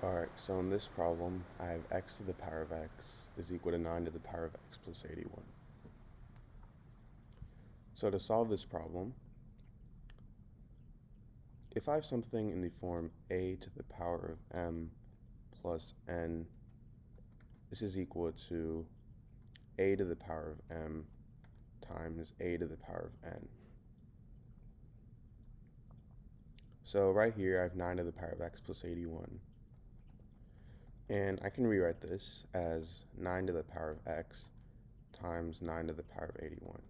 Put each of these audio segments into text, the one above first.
Alright, so in this problem, I have x to the power of x is equal to 9 to the power of x plus 81. So to solve this problem, if I have something in the form a to the power of m plus n, this is equal to a to the power of m times a to the power of n. So right here, I have 9 to the power of x plus 81. And I can rewrite this as 9 to the power of x times 9 to the power of 81.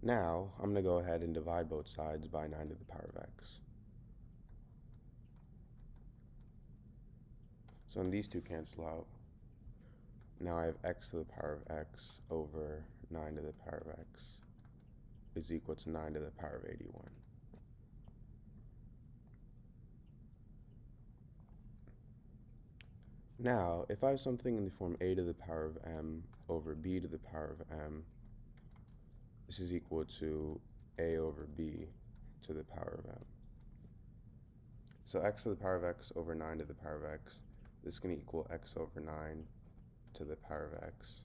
Now, I'm going to go ahead and divide both sides by 9 to the power of x. So these two cancel out. Now I have x to the power of x over 9 to the power of x is equal to 9 to the power of 81. Now, if I have something in the form a to the power of m over b to the power of m, this is equal to a over b to the power of m. So x to the power of x over 9 to the power of x, this is going to equal x over 9 to the power of x,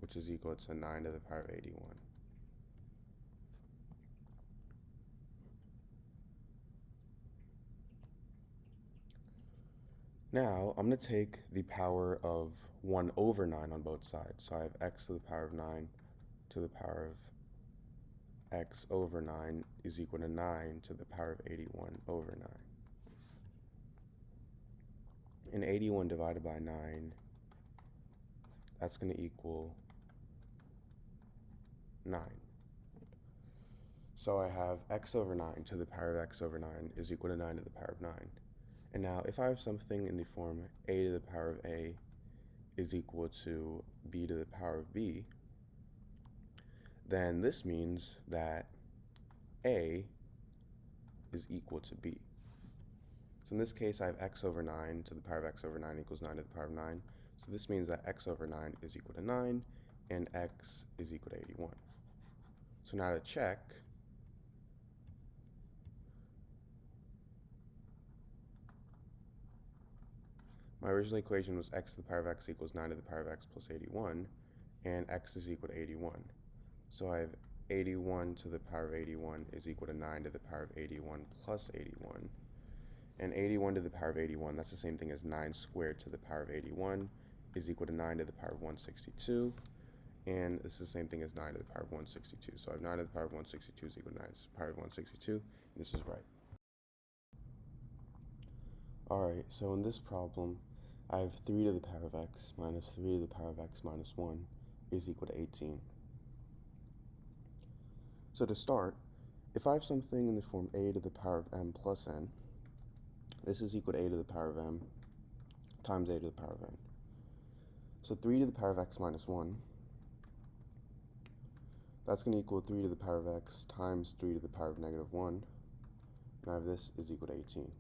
which is equal to 9 to the power of 81. Now, I'm going to take the power of 1 over 9 on both sides. So I have x to the power of 9 to the power of x over 9 is equal to 9 to the power of 81 over 9. And 81 divided by 9, that's going to equal 9. So I have x over 9 to the power of x over 9 is equal to 9 to the power of 9. And now if I have something in the form a to the power of a is equal to b to the power of b, then this means that a is equal to b. So in this case, I have x over 9 to the power of x over 9 equals 9 to the power of 9. So this means that x over 9 is equal to 9, and x is equal to 81. So now to check, my original equation was x to the power of x equals 9 to the power of x plus 81, and x is equal to 81. So I have 81 to the power of 81 is equal to 9 to the power of 81 plus 81. And 81 to the power of 81, that's the same thing as 9 squared to the power of 81 is equal to 9 to the power of 162. And this is the same thing as 9 to the power of 162. So I have 9 to the power of 162 is equal to 9 to the power of 162. And this is right. Alright, so in this problem, I have 3 to the power of x minus 3 to the power of x minus 1 is equal to 18. So to start, if I have something in the form a to the power of m plus n, this is equal to a to the power of m times a to the power of n. So 3 to the power of x minus 1, that's going to equal 3 to the power of x times 3 to the power of negative 1. And I have this is equal to 18.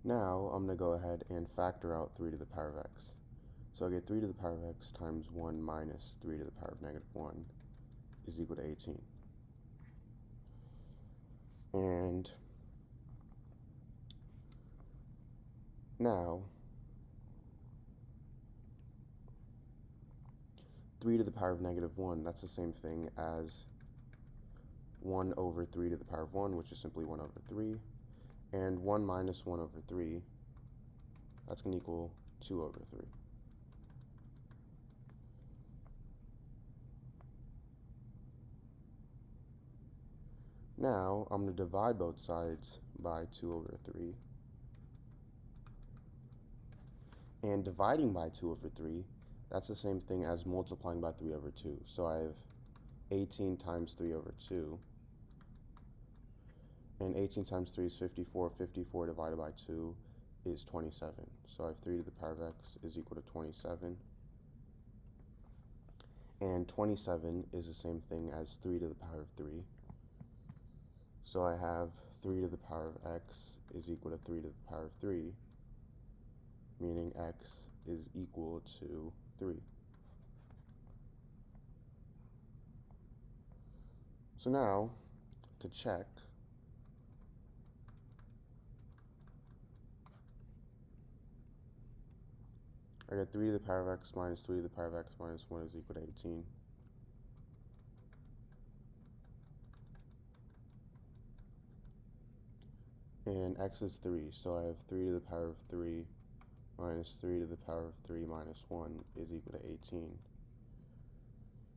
Now I'm going to go ahead and factor out 3 to the power of x. So I get 3 to the power of x times 1 minus 3 to the power of negative 1 is equal to 18. And now 3 to the power of negative 1, that's the same thing as 1 over 3 to the power of 1, which is simply 1 over 3. And 1 minus 1 over 3, that's going to equal 2 over 3. Now I'm going to divide both sides by 2 over 3. And dividing by 2 over 3, that's the same thing as multiplying by 3 over 2. So I have 18 times 3 over 2. And 18 times 3 is 54. 54 divided by 2 is 27. So I have 3 to the power of x is equal to 27. And 27 is the same thing as 3 to the power of 3. So I have 3 to the power of x is equal to 3 to the power of 3, meaning x is equal to 3. So now, to check, I get 3 to the power of x minus 3 to the power of x minus 1 is equal to 18. And x is 3, so I have 3 to the power of 3 minus 3 to the power of 3 minus 1 is equal to 18.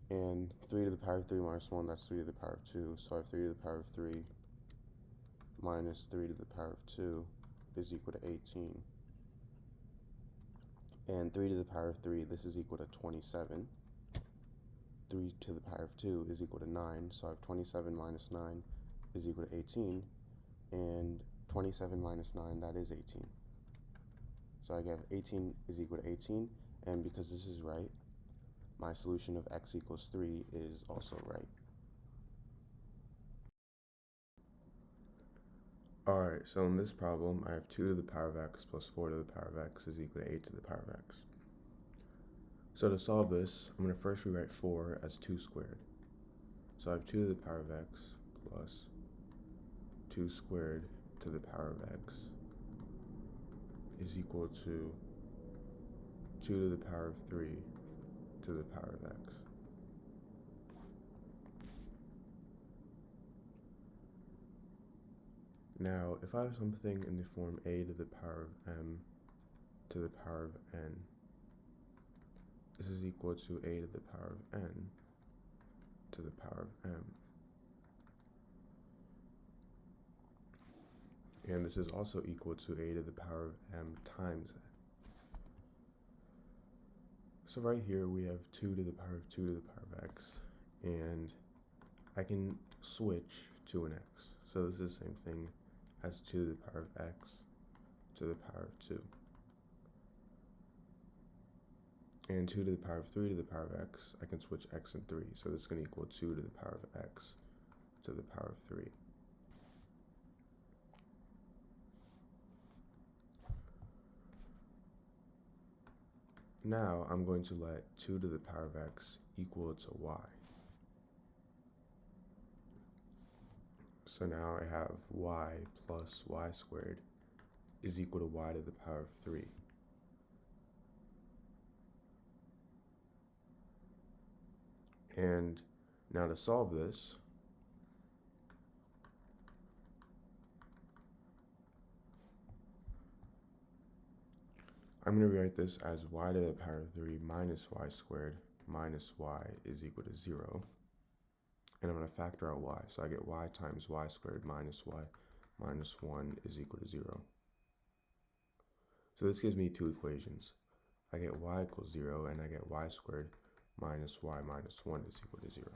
And 3 to the power of 3 minus 1, that's 3 to the power of 2, so I have 3 to the power of 3 minus 3 to the power of 2 is equal to 18. And 3 to the power of 3, this is equal to 27. 3 to the power of 2 is equal to 9, so I have 27 minus 9 is equal to 18. And 27 minus 9, that is 18. So I get 18 is equal to 18, and because this is right, my solution of x equals 3 is also right. Alright, so in this problem, I have 2 to the power of x plus 4 to the power of x is equal to 8 to the power of x. So to solve this, I'm going to first rewrite 4 as 2 squared. So I have 2 to the power of x plus 2 squared to the power of x is equal to 2 to the power of 3 to the power of x. Now, if I have something in the form a to the power of m to the power of n, this is equal to a to the power of n to the power of m. And this is also equal to a to the power of m times n. So right here we have 2 to the power of 2 to the power of x, and I can switch to an x. So this is the same thing as 2 to the power of x to the power of 2. And 2 to the power of 3 to the power of x, I can switch x and 3. So this is going to equal 2 to the power of x to the power of 3. Now I'm going to let 2 to the power of x equal to y. So now I have y plus y squared is equal to y to the power of 3. And now to solve this, I'm going to rewrite this as y to the power of 3 minus y squared minus y is equal to 0. And I'm going to factor out y. So I get y times y squared minus y minus 1 is equal to 0. So this gives me two equations. I get y equals 0, and I get y squared minus y minus 1 is equal to 0.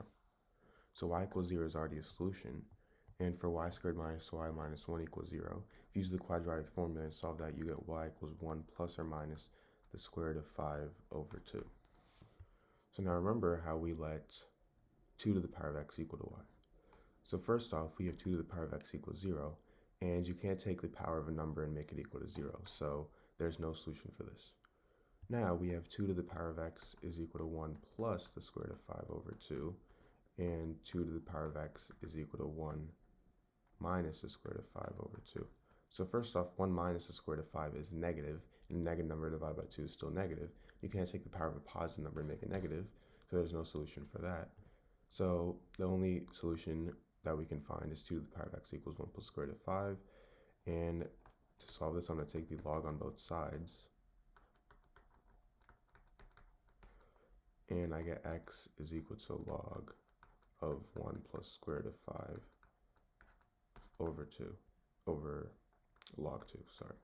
So y equals 0 is already a solution. And for y squared minus y minus 1 equals 0, if you use the quadratic formula and solve that, you get y equals 1 plus or minus the square root of 5 over 2. So now remember how we let 2 to the power of x equal to y. So first off, we have 2 to the power of x equals 0, and you can't take the power of a number and make it equal to 0, so there's no solution for this. Now we have 2 to the power of x is equal to 1 plus the square root of 5 over 2, and 2 to the power of x is equal to 1 minus the square root of 5 over 2. So first off, 1 minus the square root of 5 is negative, and a negative number divided by 2 is still negative. You can't take the power of a positive number and make it negative, so there's no solution for that. So the only solution that we can find is 2 to the power of x equals 1 plus square root of 5. And to solve this, I'm going to take the log on both sides. And I get x is equal to log of 1 plus square root of 5 over 2, over log 2, sorry.